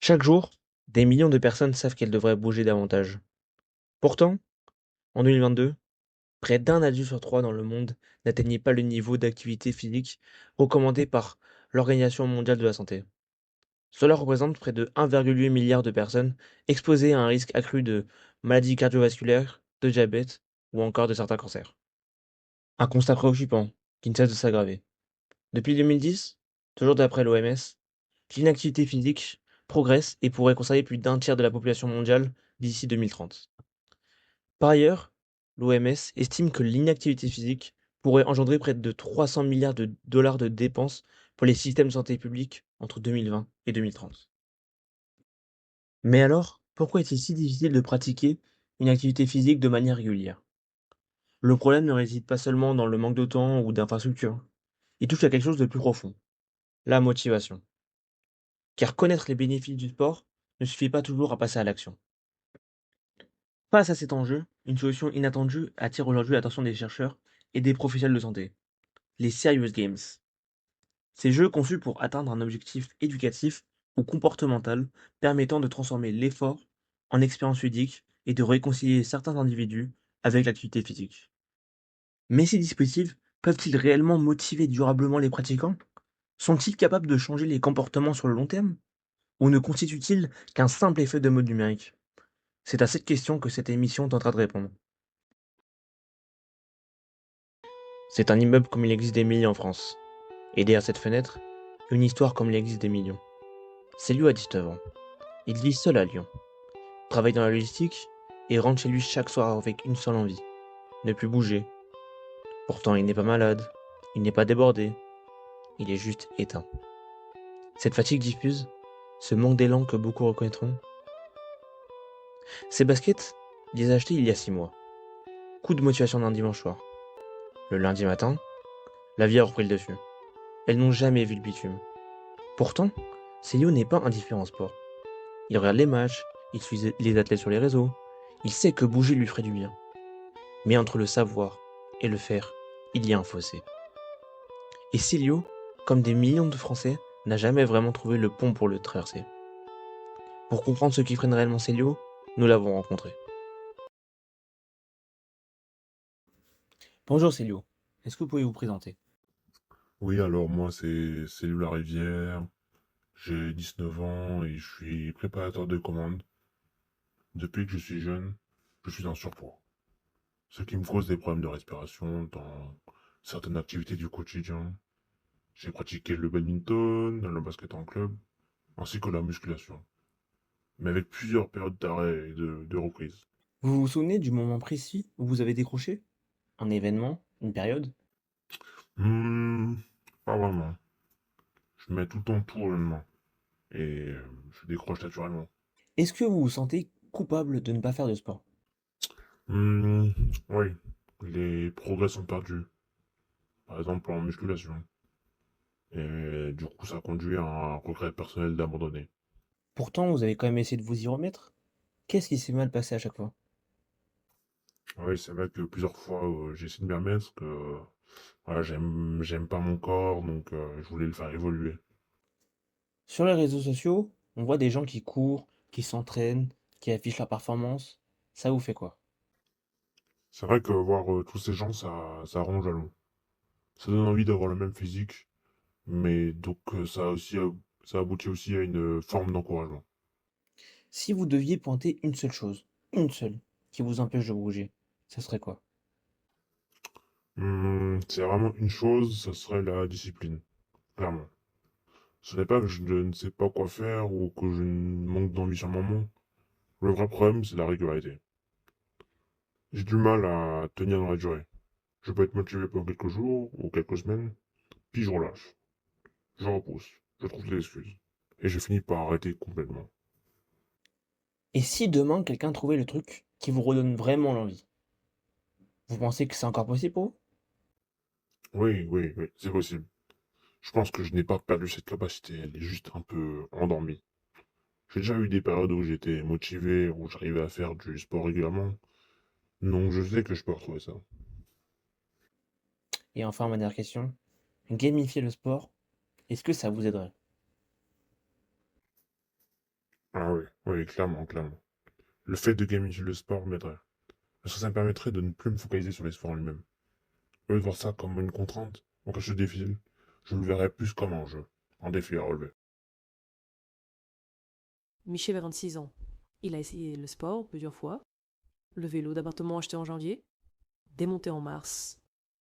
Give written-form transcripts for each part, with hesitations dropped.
Chaque jour, des millions de personnes savent qu'elles devraient bouger davantage. Pourtant, en 2022, près d'un adulte sur trois dans le monde n'atteignait pas le niveau d'activité physique recommandé par l'Organisation mondiale de la santé. Cela représente près de 1,8 milliard de personnes exposées à un risque accru de maladies cardiovasculaires, de diabète ou encore de certains cancers. Un constat préoccupant qui ne cesse de s'aggraver. Depuis 2010, toujours d'après l'OMS, l'inactivité physique progresse et pourrait concerner plus d'un tiers de la population mondiale d'ici 2030. Par ailleurs, l'OMS estime que l'inactivité physique pourrait engendrer près de 300 milliards de dollars de dépenses pour les systèmes de santé publique entre 2020 et 2030. Mais alors, pourquoi est-il si difficile de pratiquer une activité physique de manière régulière? Le problème ne réside pas seulement dans le manque de temps ou d'infrastructures. Il touche à quelque chose de plus profond, la motivation. Car connaître les bénéfices du sport ne suffit pas toujours à passer à l'action. Face à cet enjeu, une solution inattendue attire aujourd'hui l'attention des chercheurs et des professionnels de santé, les Serious Games. Ces jeux conçus pour atteindre un objectif éducatif ou comportemental permettant de transformer l'effort en expérience ludique et de réconcilier certains individus avec l'activité physique. Mais ces dispositifs peuvent-ils réellement motiver durablement les pratiquants? Sont-ils capables de changer les comportements sur le long terme? Ou ne constituent-ils qu'un simple effet de mode numérique? C'est à cette question que cette émission tentera de répondre. C'est un immeuble comme il existe des milliers en France. Et derrière cette fenêtre, une histoire comme il existe des millions. Célio a 19 ans. Il vit seul à Lyon, travaille dans la logistique et rentre chez lui chaque soir avec une seule envie, ne plus bouger. Pourtant, il n'est pas malade, il n'est pas débordé, il est juste éteint. Cette fatigue diffuse, ce manque d'élan que beaucoup reconnaîtront. Ces baskets, il les a achetées il y a 6 mois. Coup de motivation d'un dimanche soir. Le lundi matin, la vie a repris le dessus. Elles n'ont jamais vu le bitume. Pourtant, Célio n'est pas indifférent au sport. Il regarde les matchs, il suit les athlètes sur les réseaux, il sait que bouger lui ferait du bien. Mais entre le savoir et le faire, il y a un fossé. Et Célio, comme des millions de Français, n'a jamais vraiment trouvé le pont pour le traverser. Pour comprendre ce qui freine réellement Célio, nous l'avons rencontré. Bonjour Célio, est-ce que vous pouvez vous présenter? Oui, alors moi c'est La Rivière, j'ai 19 ans et je suis préparateur de commandes. Depuis que je suis jeune, je suis en surpoids, ce qui me cause des problèmes de respiration dans certaines activités du quotidien. J'ai pratiqué le badminton, le basket en club, ainsi que la musculation, mais avec plusieurs périodes d'arrêt et de reprise. Vous vous souvenez du moment précis où vous avez décroché? Un événement? Une période? Hmm, Pas vraiment. Je mets tout le temps tout au lendemain et je décroche naturellement. Est-ce que vous vous sentez coupable de ne pas faire de sport? Hmm, oui, les progrès sont perdus, par exemple en musculation. Et du coup, ça conduit à un regret personnel d'abandonner. Pourtant, vous avez quand même essayé de vous y remettre? Qu'est-ce qui s'est mal passé à chaque fois? Oui, c'est vrai que plusieurs fois, j'ai essayé de m'y remettre, que voilà, j'aime pas mon corps, donc je voulais le faire évoluer. Sur les réseaux sociaux, on voit des gens qui courent, qui s'entraînent, qui affichent leur performance. Ça vous fait quoi? C'est vrai que voir tous ces gens, ça rend jaloux. Ça donne envie d'avoir le même physique, mais donc ça aboutit aussi à une forme d'encouragement. Si vous deviez pointer une seule, qui vous empêche de bouger, ça serait quoi? C'est vraiment une chose, ça serait la discipline, clairement. Ce n'est pas que je ne sais pas quoi faire ou que je manque d'envie sur le moment. Le vrai problème, c'est la régularité. J'ai du mal à tenir dans la durée. Je peux être motivé pendant quelques jours ou quelques semaines, puis je relâche. Je repousse. Je trouve des excuses. Et je finis par arrêter complètement. Et si demain quelqu'un trouvait le truc qui vous redonne vraiment l'envie, vous pensez que c'est encore possible pour vous? Oui, oui, oui, c'est possible. Je pense que je n'ai pas perdu cette capacité, elle est juste un peu endormie. J'ai déjà eu des périodes où j'étais motivé, où j'arrivais à faire du sport régulièrement, donc je sais que je peux retrouver ça. Et enfin, ma dernière question, gamifier le sport, est-ce que ça vous aiderait? Ah oui, oui, clairement, clairement. Le fait de gamifier le sport m'aiderait. Parce que ça me permettrait de ne plus me focaliser sur les sports en lui-même. Au lieu de voir ça comme une contrainte, ou quelque chose de difficile, je le verrais plus comme un jeu, un défi à relever. Michel a 26 ans. Il a essayé le sport plusieurs fois, le vélo d'appartement acheté en janvier, démonté en mars,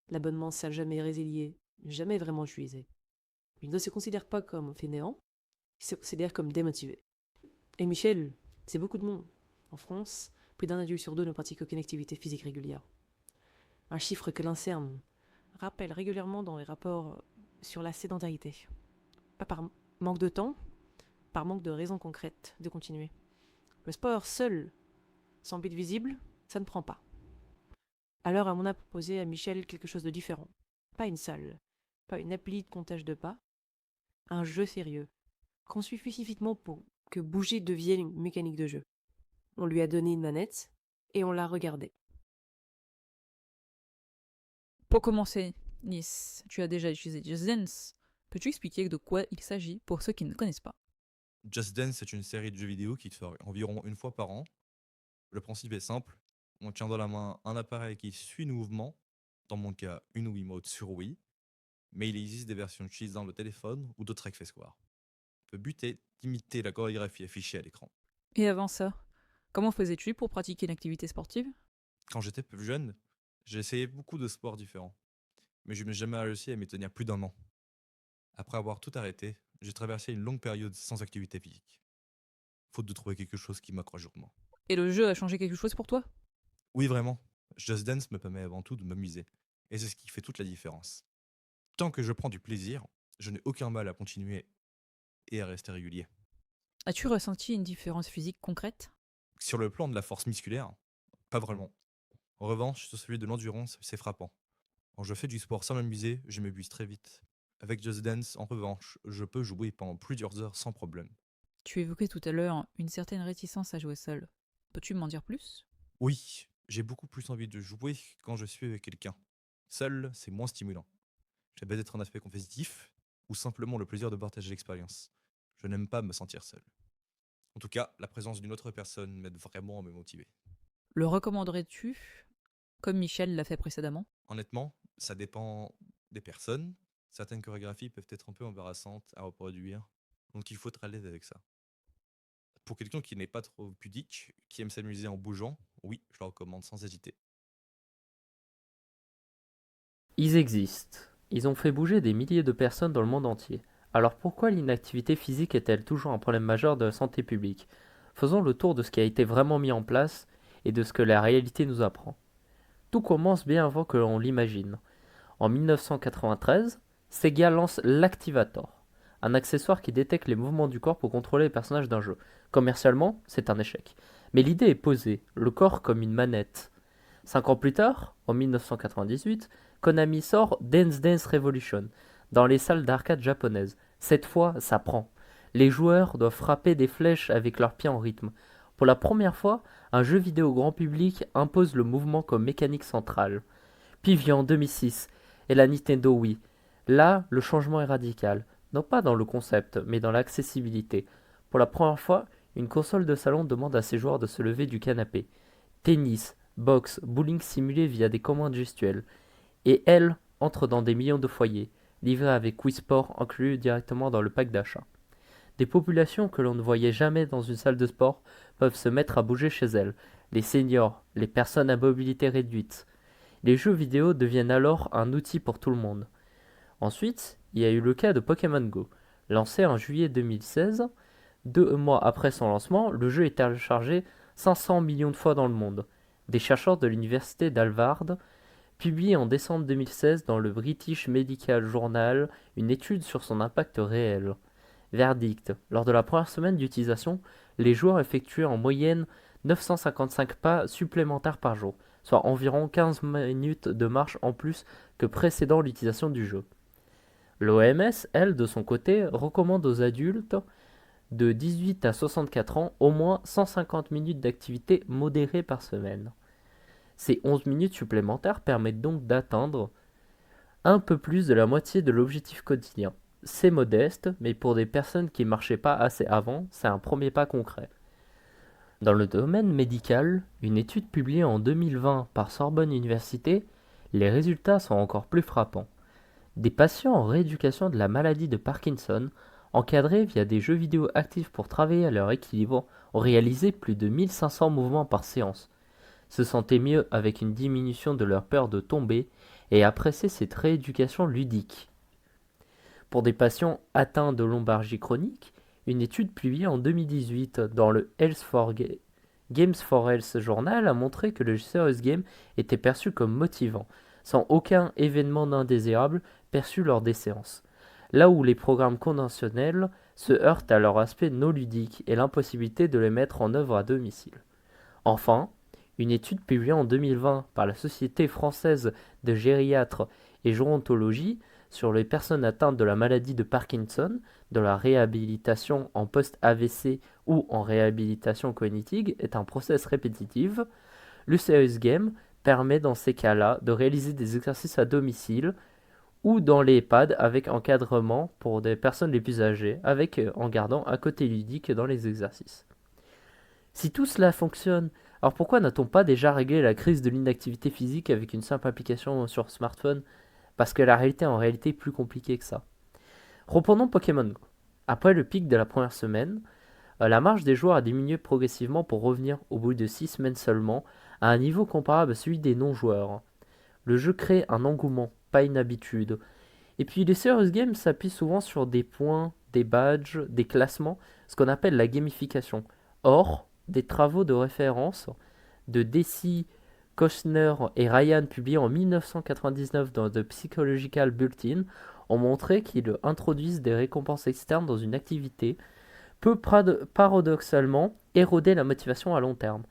l'abonnement salle jamais résilié, jamais vraiment utilisé. Il ne se considère pas comme fainéant, il se considère comme démotivé. Et Michel, c'est beaucoup de monde. En France, plus d'un adulte sur deux ne pratique aucune activité physique régulière. Un chiffre que l'INSERM rappelle régulièrement dans les rapports sur la sédentarité. Pas par manque de temps, par manque de raisons concrètes de continuer. Le sport seul, sans but visible, ça ne prend pas. Alors on a proposé à Michel quelque chose de différent. Pas une salle, pas une appli de comptage de pas, un jeu sérieux, conçu spécifiquement pour que bouger devienne une mécanique de jeu. On lui a donné une manette et on l'a regardé. Pour commencer, Nice, tu as déjà utilisé Just Dance. Peux-tu expliquer de quoi il s'agit pour ceux qui ne connaissent pas? Just Dance est une série de jeux vidéo qui sort environ une fois par an. Le principe est simple. On tient dans la main un appareil qui suit nos mouvements, dans mon cas une Wiimote sur Wii, mais il existe des versions utilisant le téléphone ou d'autres accessoires. Le but est d'imiter la chorégraphie affichée à l'écran. Et avant ça, comment faisais-tu pour pratiquer une activité sportive? Quand j'étais plus jeune, j'ai essayé beaucoup de sports différents, mais je n'ai jamais réussi à m'y tenir plus d'un an. Après avoir tout arrêté, j'ai traversé une longue période sans activité physique, faute de trouver quelque chose qui m'accroche journellement. Et le jeu a changé quelque chose pour toi? Oui, vraiment. Just Dance me permet avant tout de m'amuser. Et c'est ce qui fait toute la différence. Tant que je prends du plaisir, je n'ai aucun mal à continuer et à rester régulier. As-tu ressenti une différence physique concrète? Sur le plan de la force musculaire, pas vraiment. En revanche, sur celui de l'endurance, c'est frappant. Quand je fais du sport sans m'amuser, je m'épuise très vite. Avec Just Dance, en revanche, je peux jouer pendant plusieurs heures sans problème. Tu évoquais tout à l'heure une certaine réticence à jouer seul. Peux-tu m'en dire plus? Oui, j'ai beaucoup plus envie de jouer quand je suis avec quelqu'un. Seul, c'est moins stimulant. J'aime bien être un aspect compétitif ou simplement le plaisir de partager l'expérience. Je n'aime pas me sentir seul. En tout cas, la présence d'une autre personne m'aide vraiment à me motiver. Le recommanderais-tu, comme Michel l'a fait précédemment? Honnêtement, ça dépend des personnes. Certaines chorégraphies peuvent être un peu embarrassantes à reproduire, donc il faut être à l'aise avec ça. Pour quelqu'un qui n'est pas trop pudique, qui aime s'amuser en bougeant, oui, je le recommande sans hésiter. Ils existent. Ils ont fait bouger des milliers de personnes dans le monde entier. Alors pourquoi l'inactivité physique est-elle toujours un problème majeur de la santé publique? Faisons le tour de ce qui a été vraiment mis en place et de ce que la réalité nous apprend. Tout commence bien avant que l'on l'imagine. En 1993, Sega lance l'Activator, un accessoire qui détecte les mouvements du corps pour contrôler les personnages d'un jeu. Commercialement, c'est un échec. Mais l'idée est posée, le corps comme une manette. 5 ans plus tard, en 1998, Konami sort Dance Dance Revolution dans les salles d'arcade japonaises. Cette fois, ça prend. Les joueurs doivent frapper des flèches avec leurs pieds en rythme. Pour la première fois, un jeu vidéo grand public impose le mouvement comme mécanique centrale. Puis vient en 2006 et la Nintendo Wii. Là, le changement est radical, non pas dans le concept, mais dans l'accessibilité. Pour la première fois, une console de salon demande à ses joueurs de se lever du canapé. Tennis, boxe, bowling simulé via des commandes gestuelles. Et elle entre dans des millions de foyers, livrée avec Wii Sport inclus directement dans le pack d'achat. Des populations que l'on ne voyait jamais dans une salle de sport peuvent se mettre à bouger chez elles. Les seniors, les personnes à mobilité réduite. Les jeux vidéo deviennent alors un outil pour tout le monde. Ensuite, il y a eu le cas de Pokémon Go. Lancé en juillet 2016, 2 mois après son lancement, le jeu est téléchargé 500 millions de fois dans le monde. Des chercheurs de l'université d'Harvard publient en décembre 2016 dans le British Medical Journal une étude sur son impact réel. Verdict. Lors de la première semaine d'utilisation, les joueurs effectuaient en moyenne 955 pas supplémentaires par jour, soit environ 15 minutes de marche en plus que précédant l'utilisation du jeu. L'OMS, elle, de son côté, recommande aux adultes de 18 à 64 ans au moins 150 minutes d'activité modérée par semaine. Ces 11 minutes supplémentaires permettent donc d'atteindre un peu plus de la moitié de l'objectif quotidien. c'est modeste, mais pour des personnes qui ne marchaient pas assez avant, c'est un premier pas concret. Dans le domaine médical, une étude publiée en 2020 par Sorbonne Université, les résultats sont encore plus frappants. Des patients en rééducation de la maladie de Parkinson, encadrés via des jeux vidéo actifs pour travailler à leur équilibre, ont réalisé plus de 1500 mouvements par séance, se sentaient mieux avec une diminution de leur peur de tomber et appréciaient cette rééducation ludique. Pour des patients atteints de lombalgie chronique, une étude publiée en 2018 dans le Games for Health Journal a montré que le serious game était perçu comme motivant, sans aucun événement indésirable perçu lors des séances, là où les programmes conventionnels se heurtent à leur aspect non ludique et l'impossibilité de les mettre en œuvre à domicile. Enfin, une étude publiée en 2020 par la Société française de gériatre et gérontologie sur les personnes atteintes de la maladie de Parkinson, de la réhabilitation en post-AVC ou en réhabilitation cognitive est un process répétitif. Le Serious Game permet dans ces cas-là de réaliser des exercices à domicile ou dans les EHPAD avec encadrement pour des personnes les plus âgées, en gardant un côté ludique dans les exercices. Si tout cela fonctionne, alors pourquoi n'a-t-on pas déjà réglé la crise de l'inactivité physique avec une simple application sur smartphone? Parce que la réalité est en réalité plus compliquée que ça. Reprenons Pokémon Go. Après le pic de la première semaine, la marge des joueurs a diminué progressivement pour revenir, au bout de 6 semaines seulement, à un niveau comparable à celui des non-joueurs. Le jeu crée un engouement, pas une habitude. Et puis les serious games s'appuient souvent sur des points, des badges, des classements, ce qu'on appelle la gamification. Or, des travaux de référence de Deci, Kochner et Ryan publiés en 1999 dans The Psychological Bulletin ont montré qu'ils introduisent des récompenses externes dans une activité peut paradoxalement éroder la motivation à long terme.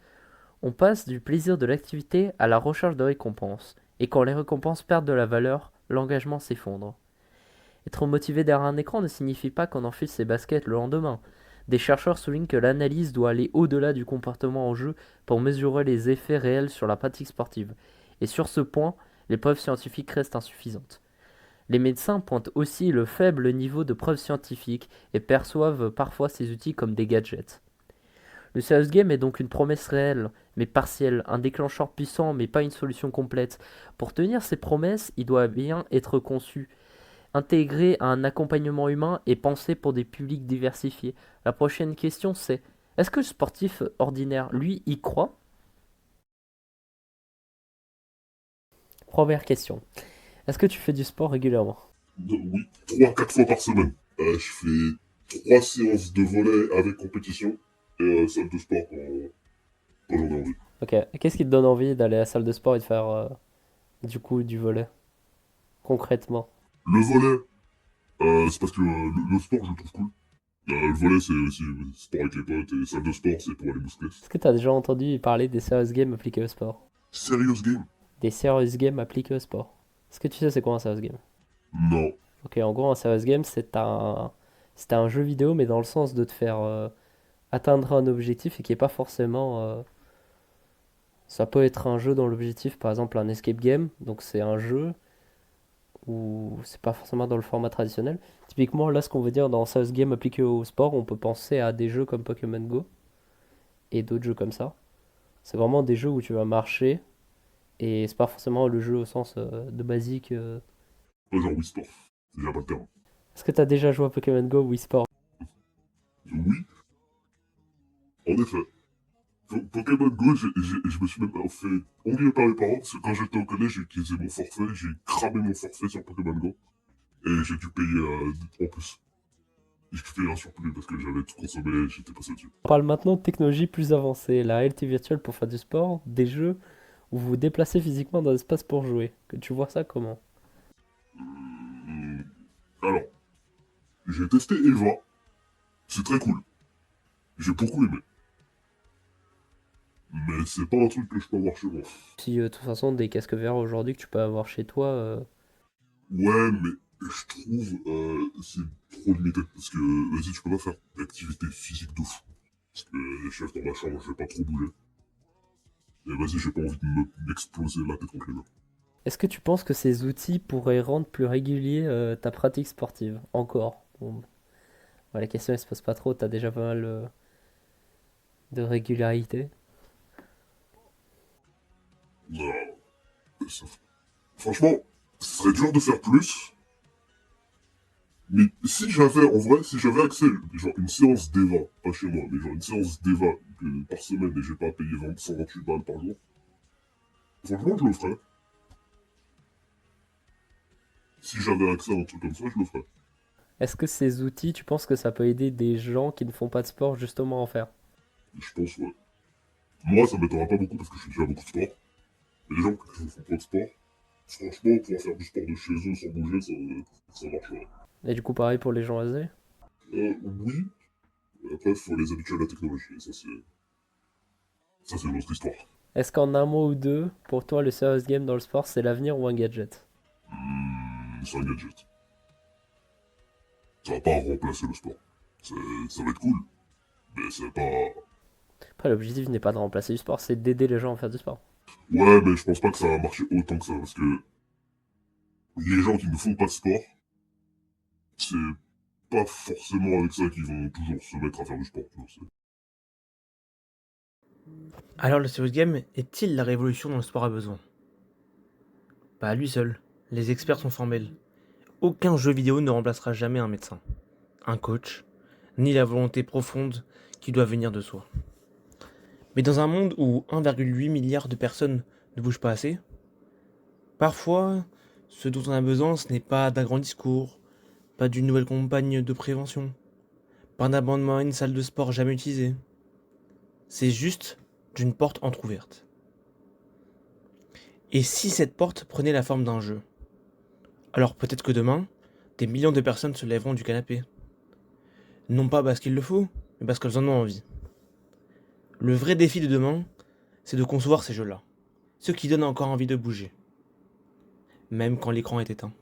On passe du plaisir de l'activité à la recherche de récompenses, et quand les récompenses perdent de la valeur, l'engagement s'effondre. Être motivé derrière un écran ne signifie pas qu'on enfile ses baskets le lendemain. Des chercheurs soulignent que l'analyse doit aller au-delà du comportement en jeu pour mesurer les effets réels sur la pratique sportive. Et sur ce point, les preuves scientifiques restent insuffisantes. Les médecins pointent aussi le faible niveau de preuves scientifiques et perçoivent parfois ces outils comme des gadgets. Le serious game est donc une promesse réelle, mais partielle, un déclencheur puissant, mais pas une solution complète. Pour tenir ces promesses, il doit bien être conçu, intégré à un accompagnement humain et pensé pour des publics diversifiés. La prochaine question c'est, est-ce que le sportif ordinaire, lui, y croit? Première question. Est-ce que tu fais du sport régulièrement? Oui, 3-4 fois par semaine. Je fais 3 séances de volley avec compétition et salle de sport quand j'en ai envie. Ok. Et qu'est-ce qui te donne envie d'aller à la salle de sport et de faire du coup du volley? Concrètement. Le volley, c'est parce que le sport, je le trouve cool. Le volley, c'est aussi sport avec les potes et salle de sport, c'est pour aller muscler. Est-ce que tu as déjà entendu parler des serious games appliqués au sport? Serious game? Des serious games appliqués au sport. Est-ce que tu sais c'est quoi un serious game? Non. Ok, en gros un serious game c'est un jeu vidéo mais dans le sens de te faire atteindre un objectif et qui est pas forcément ça peut être un jeu dont l'objectif par exemple un escape game, donc c'est un jeu où c'est pas forcément dans le format traditionnel. Typiquement là ce qu'on veut dire dans serious game appliqué au sport, on peut penser à des jeux comme Pokémon Go et d'autres jeux comme ça. C'est vraiment des jeux où tu vas marcher et c'est pas forcément le jeu au sens de basique. Pas genre Wii Sport. Il n'y a pas de terrain. Est-ce que t'as déjà joué à Pokémon Go ou Wii Sport? Oui, en effet. Pokémon Go, je me suis même fait engueuler par mes parents parce que quand j'étais au collège, j'ai utilisé mon forfait, j'ai cramé mon forfait sur Pokémon Go et j'ai dû payer en plus. J'ai payé un surplus parce que j'avais tout consommé et j'étais passé dessus. On parle maintenant de technologies plus avancées, la réalité virtuelle pour faire du sport, des jeux où vous vous déplacez physiquement dans l'espace pour jouer. Que tu vois ça comment? Hum, Alors, j'ai testé Eva. C'est très cool. J'ai beaucoup aimé. Mais c'est pas un truc que je peux avoir chez moi. Si de toute façon des casques VR aujourd'hui que tu peux avoir chez toi, Ouais, mais je trouve c'est trop limité. Parce que, vas-y, tu peux pas faire d'activité physique de fou. Parce que je reste dans ma chambre, je vais pas trop bouger. Et vas-y, j'ai pas envie de m'exploser la tête contre les murs. Est-ce que tu penses que ces outils pourraient rendre plus régulier ta pratique sportive? Encore. Bon, bah, la question elle se pose pas trop, t'as déjà pas mal de régularité. Non, ça- franchement, ce serait dur de faire plus. Mais si j'avais, en vrai, si j'avais accès, genre une séance d'EVA, pas chez moi, mais genre une séance d'EVA par semaine et j'ai pas à payer 128 balles par jour, franchement, je le ferais. Si j'avais accès à un truc comme ça, je le ferais. Est-ce que ces outils, tu penses que ça peut aider des gens qui ne font pas de sport justement à en faire? Je pense, ouais. Moi, ça m'étonnera pas beaucoup parce que je fais déjà beaucoup de sport. Mais les gens qui ne font pas de sport, franchement, pouvoir faire du sport de chez eux sans bouger, ça marcherait. Et du coup, pareil pour les gens âgés? Oui. Après, il faut les habituer à la technologie. Et ça, c'est une autre histoire. Est-ce qu'en un mot ou deux, pour toi, le serious game dans le sport, c'est l'avenir ou un gadget? C'est un gadget. Ça va pas remplacer le sport. C'est- Ça va être cool, mais c'est pas... Après, l'objectif n'est pas de remplacer du sport, c'est d'aider les gens à faire du sport. Ouais, mais je pense pas que ça va marcher autant que ça, parce que les gens qui ne font pas de sport, c'est pas forcément avec ça qu'ils vont toujours se mettre à faire du sport. Tu vois, Alors le serious game est-il la révolution dont le sport a besoin? Pas à lui seul. Les experts sont formels. Aucun jeu vidéo ne remplacera jamais un médecin, un coach, ni la volonté profonde qui doit venir de soi. Mais dans un monde où 1,8 milliard de personnes ne bougent pas assez, parfois, ce dont on a besoin, ce n'est pas d'un grand discours, pas d'une nouvelle campagne de prévention, pas d'un abonnement à une salle de sport jamais utilisée. C'est juste d'une porte entr'ouverte. Et si cette porte prenait la forme d'un jeu? Alors peut-être que demain, des millions de personnes se lèveront du canapé. Non pas parce qu'il le faut, mais parce qu'elles en ont envie. Le vrai défi de demain, c'est de concevoir ces jeux-là. Ceux qui donnent encore envie de bouger. Même quand l'écran est éteint.